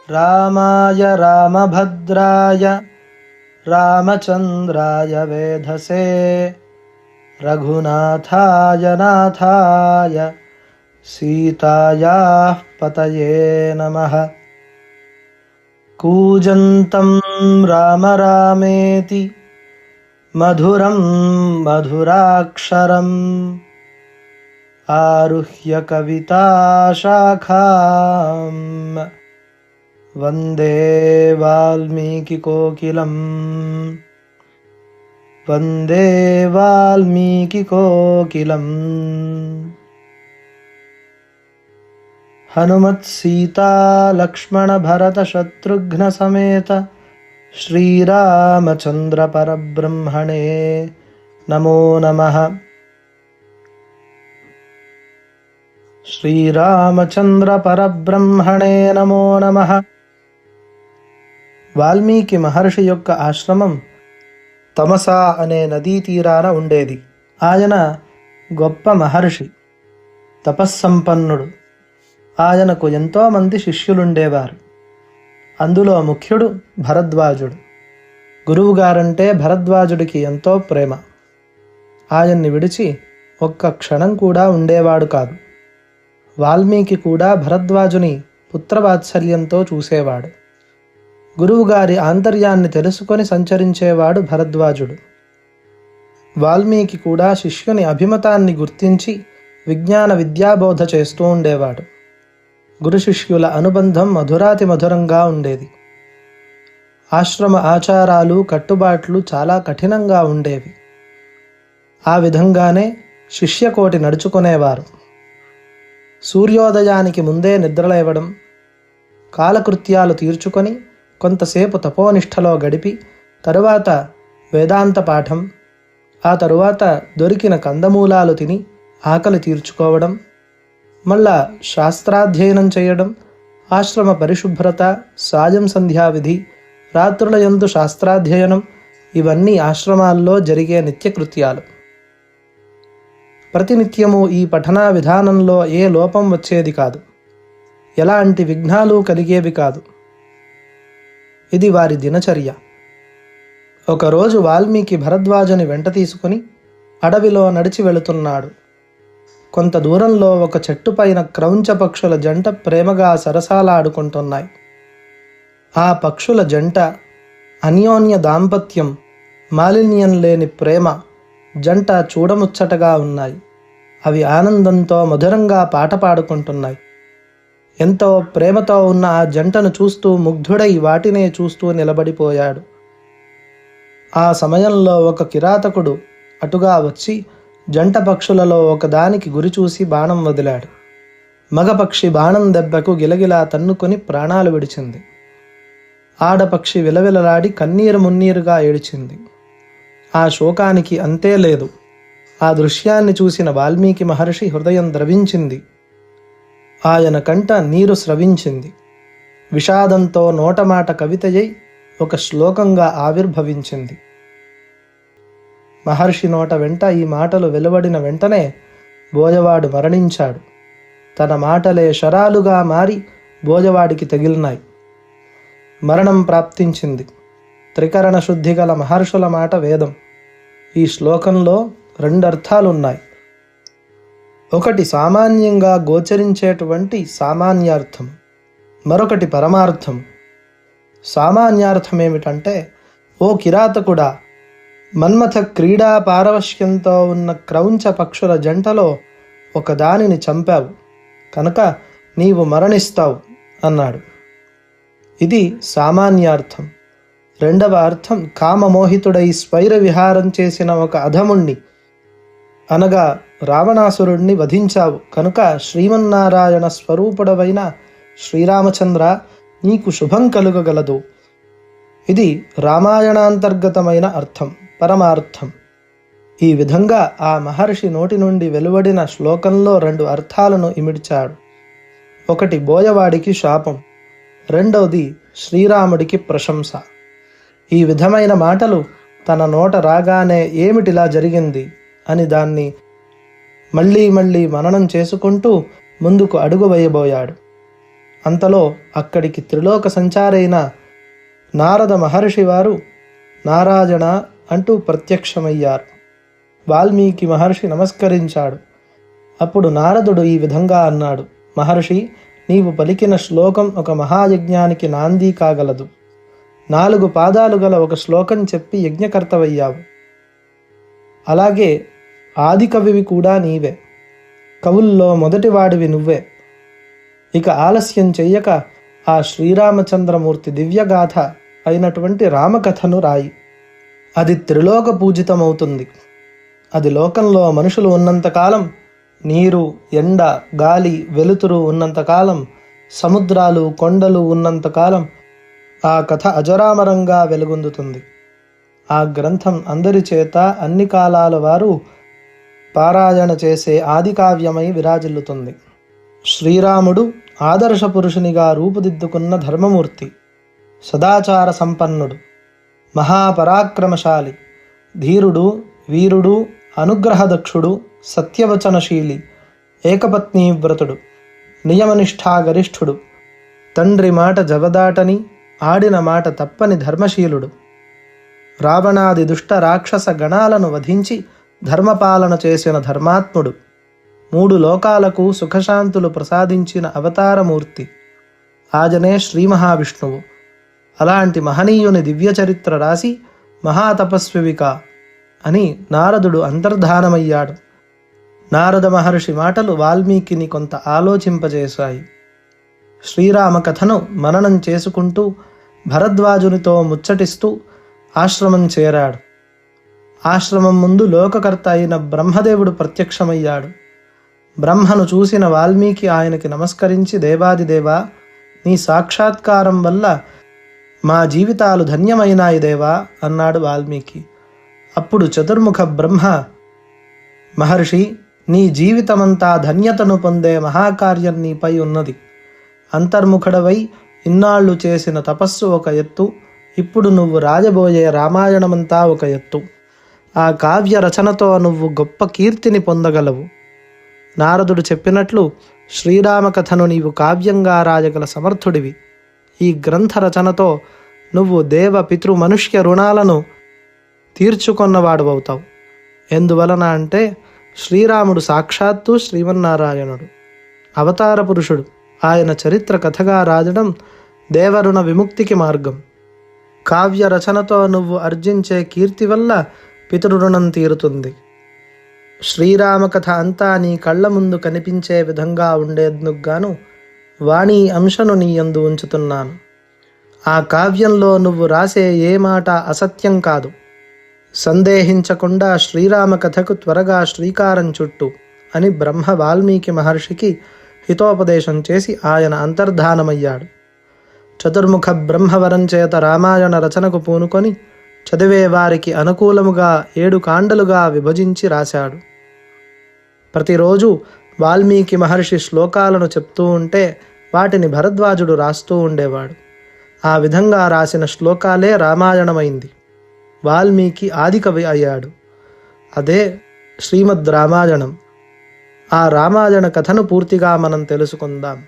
రామాయ రామభద్రాయ రామచంద్రాయ వేధసే రఘునాథాయ నాథాయ సీతాయాః పతయే నమః. కూజంతం రామ రామేతి మధురం మధురాక్షరం ఆరుహ్య కవితాశాఖాం వందే వాల్మీకికోకిలం వందే వాల్మీకికోకిలం. హనుమత్ సీతా లక్ష్మణ భరత శత్రుఘ్న సమేత శ్రీరామచంద్ర పరబ్రహ్మణే నమో నమః. శ్రీరామచంద్ర పరబ్రహ్మణే నమో నమః. వాల్మీకి మహర్షి యొక్క ఆశ్రమం తమసా అనే నదీ తీరాన ఉండేది. ఆయన గొప్ప మహర్షి, తపస్సంపన్నుడు. ఆయనకు ఎంతోమంది శిష్యులుండేవారు. అందులో ముఖ్యుడు భరద్వాజుడు. గురువుగారంటే భరద్వాజుడికి ఎంతో ప్రేమ. ఆయన్ని విడిచి ఒక్క క్షణం కూడా ఉండేవాడు కాదు. వాల్మీకి కూడా భరద్వాజుని పుత్రవాత్సల్యంతో చూసేవాడు. గురువుగారి ఆంతర్యాన్ని తెలుసుకొని సంచరించేవాడు భరద్వాజుడు. వాల్మీకి కూడా శిష్యుని అభిమతాన్ని గుర్తించి విజ్ఞాన విద్యాబోధ చేస్తూ ఉండేవాడు. గురు శిష్యుల అనుబంధం మధురాతి మధురంగా ఉండేది. ఆశ్రమ ఆచారాలు కట్టుబాట్లు చాలా కఠినంగా ఉండేవి. ఆ విధంగానే శిష్యకోటి నడుచుకునేవారు. సూర్యోదయానికి ముందే నిద్రలేవడం, కాలకృత్యాలు తీర్చుకొని కొంతసేపు తపోనిష్టలో గడిపి తరువాత వేదాంత పాఠం, ఆ తరువాత దొరికిన కందమూలాలు తిని ఆకలి తీర్చుకోవడం, మళ్ళా శాస్త్రాధ్యయనం చేయడం, ఆశ్రమ పరిశుభ్రత, సాయం సంధ్యావిధి, రాత్రుల యందు శాస్త్రాధ్యయనం, ఇవన్నీ ఆశ్రమాల్లో జరిగే నిత్యకృత్యాలు. ప్రతినిత్యము ఈ పఠనా విధానంలో ఏ లోపం వచ్చేది కాదు. ఎలాంటి విఘ్నాలు కలిగేవి కాదు. ఇది వారి దినచర్య. ఒకరోజు వాల్మీకి భరద్వాజుని వెంట తీసుకుని అడవిలో నడిచి వెళుతున్నాడు. కొంత దూరంలో ఒక చెట్టుపైన క్రౌంచ పక్షుల జంట ప్రేమగా సరసాలాడుకుంటున్నాయి. ఆ పక్షుల జంట అన్యోన్య దాంపత్యం, మాలిన్యం లేని ప్రేమ జంట చూడముచ్చటగా ఉన్నాయి. అవి ఆనందంతో మధురంగా పాట పాడుకుంటున్నాయి. ఎంతో ప్రేమతో ఉన్న ఆ జంటను చూస్తూ ముగ్ధుడై వాటినే చూస్తూ నిలబడిపోయాడు. ఆ సమయంలో ఒక కిరాతకుడు అటుగా వచ్చి జంట పక్షులలో ఒకదానికి గురి చూసి బాణం వదిలాడు. మగపక్షి బాణం దెబ్బకు గిలగిలా తన్నుకొని ప్రాణాలు విడిచింది. ఆడపక్షి విలవిలలాడి కన్నీరు మున్నీరుగా ఏడిచింది. ఆ శోకానికి అంతే లేదు. ఆ దృశ్యాన్ని చూసిన వాల్మీకి మహర్షి హృదయం ద్రవించింది. ఆయన కంట నీరు స్రవించింది. విషాదంతో నోటమాట కవితయై ఒక శ్లోకంగా ఆవిర్భవించింది. మహర్షి నోట వెంట ఈ మాటలు వెలువడిన వెంటనే బోయవాడు మరణించాడు. తన మాటలే శరాలుగా మారి బోయవాడికి తగిలినాయి. మరణం ప్రాప్తించింది. త్రికరణ శుద్ధి గల మహర్షుల మాట వేదం. ఈ శ్లోకంలో 2 అర్థాలున్నాయి. ఒకటి సామాన్యంగా గోచరించేటువంటి సామాన్యార్థం, మరొకటి పరమార్థం. సామాన్యార్థం ఏమిటంటే, ఓ కిరాతకుడా, మన్మథ క్రీడా పారవశ్యంతో ఉన్న క్రౌంచ పక్షుల జంటలో ఒకదానిని చంపావు కనుక నీవు మరణిస్తావు అన్నాడు. ఇది సామాన్యార్థం. రెండవ అర్థం, కామమోహితుడై స్వైర విహారం చేసిన ఒక అధముణ్ణి అనగా రావణాసురుణ్ణి వధించావు కనుక శ్రీమన్నారాయణ స్వరూపుడవైన శ్రీరామచంద్ర నీకు శుభం కలుగగలదు. ఇది రామాయణాంతర్గతమైన అర్థం, పరమార్థం. ఈ విధంగా ఆ మహర్షి నోటి నుండి వెలువడిన శ్లోకంలో 2 అర్థాలను ఇమిడ్చాడు. ఒకటి బోయవాడికి శాపం, రెండవది శ్రీరాముడికి ప్రశంస. ఈ విధమైన మాటలు తన నోట రాగానే ఏమిటిలా జరిగింది అని దాన్ని మళ్ళీ మళ్ళీ మననం చేసుకుంటూ ముందుకు అడుగు వేయబోయాడు. అంతలో అక్కడికి త్రిలోక సంచారైన నారద మహర్షి వారు నారాయణ అంటూ ప్రత్యక్షమయ్యారు. వాల్మీకి మహర్షి నమస్కరించాడు. అప్పుడు నారదుడు ఈ విధంగా అన్నాడు: మహర్షి, నీవు పలికిన శ్లోకం ఒక మహాయజ్ఞానికి నాంది కాగలదు. 4 పాదాలు గల ఒక శ్లోకం చెప్పి యజ్ఞకర్తవయ్యావు. అలాగే ఆది కవివి కూడా నీవే. కవుల్లో మొదటివాడివి నువ్వే. ఇక ఆలస్యం చెయ్యక ఆ శ్రీరామచంద్రమూర్తి దివ్యగాథ అయినటువంటి రామకథను రాయి. అది త్రిలోక పూజితమవుతుంది. అది లోకంలో మనుషులు ఉన్నంతకాలం, నీరు, ఎండ, గాలి, వెలుతురు ఉన్నంతకాలం, సముద్రాలు, కొండలు ఉన్నంతకాలం ఆ కథ అజరామరంగా వెలుగొందుతుంది. ఆ గ్రంథం అందరి చేత అన్ని కాలాల వారు పారాయణ చేసే ఆది కావ్యమై విరాజిల్లుతుంది. శ్రీరాముడు ఆదర్శ పురుషునిగా రూపుదిద్దుకున్న ధర్మమూర్తి, సదాచార సంపన్నుడు, మహాపరాక్రమశాలి, ధీరుడు, వీరుడు, అనుగ్రహదక్షుడు, సత్యవచనశీలి, ఏకపత్నీ వ్రతుడు, నియమనిష్ఠాగరిష్ఠుడు, తండ్రి మాట జవదాటని, ఆడిన మాట తప్పని ధర్మశీలుడు, రావణాది దుష్ట రాక్షస గణాలను వధించి ధర్మపాలన చేసిన ధర్మాత్ముడు, 3 లోకాలకు సుఖశాంతులు ప్రసాదించిన అవతారమూర్తి, ఆజనే శ్రీ మహావిష్ణువు. అలాంటి మహనీయుని దివ్య చరిత్ర రాసి మహాతపస్వివికా అని నారదుడు అంతర్ధానమయ్యాడు. నారద మహర్షి మాటలు వాల్మీకిని కొంత ఆలోచింపజేశాయి. శ్రీరామ కథను మననం చేసుకుంటూ భరద్వాజునితో ముచ్చటిస్తూ ఆశ్రమం చేరాడు. ఆశ్రమం ముందు లోకకర్త అయిన బ్రహ్మదేవుడు ప్రత్యక్షమయ్యాడు. బ్రహ్మను చూసిన వాల్మీకి ఆయనకి నమస్కరించి, దేవాదిదేవా, నీ సాక్షాత్కారం వల్ల మా జీవితాలు ధన్యమైనాయి దేవా అన్నాడు వాల్మీకి. అప్పుడు చతుర్ముఖ బ్రహ్మ, మహర్షి, నీ జీవితమంతా ధన్యతను పొందే మహాకార్యం నీపై ఉన్నది. అంతర్ముఖుడవై ఇన్నాళ్ళు చేసిన తపస్సు ఒక ఎత్తు, ఇప్పుడు నువ్వు రాజబోయే రామాయణమంతా ఒక ఎత్తు. ఆ కావ్య రచనతో నువ్వు గొప్ప కీర్తిని పొందగలవు. నారదుడు చెప్పినట్లు శ్రీరామకథను నీవు కావ్యంగా రాయగల సమర్థుడివి. ఈ గ్రంథ రచనతో నువ్వు దేవ, పితృ, మనుష్య రుణాలను తీర్చుకొన్నవాడువవుతావు. ఎందువలన అంటే శ్రీరాముడు సాక్షాత్తు శ్రీమన్నారాయణుడు, అవతార పురుషుడు. ఆయన చరిత్ర కథగా రాజడం దేవరుణ విముక్తికి మార్గం. కావ్య రచనతో నువ్వు అర్జించే కీర్తి వల్ల పితృరుణం తీరుతుంది. శ్రీరామకథ అంతా నీ కళ్ళ ముందు కనిపించే విధంగా ఉండేందుకుగాను వాణి అంశను నీ యందు ఉంచుతున్నాను. ఆ కావ్యంలో నువ్వు రాసే ఏ మాట అసత్యం కాదు. సందేహించకుండా శ్రీరామకథకు త్వరగా శ్రీకారం చుట్టు అని బ్రహ్మ వాల్మీకి మహర్షికి హితోపదేశం చేసి ఆయన అంతర్ధానమయ్యాడు. చతుర్ముఖ బ్రహ్మవరం చేత రామాయణ రచనకు పూనుకొని చదివే వారికి అనుకూలముగా 7 కాండలుగా విభజించి రాశాడు. ప్రతిరోజు వాల్మీకి మహర్షి శ్లోకాలను చెప్తూ ఉంటే వాటిని భరద్వాజుడు రాస్తూ ఉండేవాడు. ఆ విధంగా రాసిన శ్లోకాలే రామాయణమైంది. వాల్మీకి ఆదికవి అయ్యాడు. అదే శ్రీమద్ రామాయణం. ఆ రామాయణ కథను పూర్తిగా మనం తెలుసుకుందాం.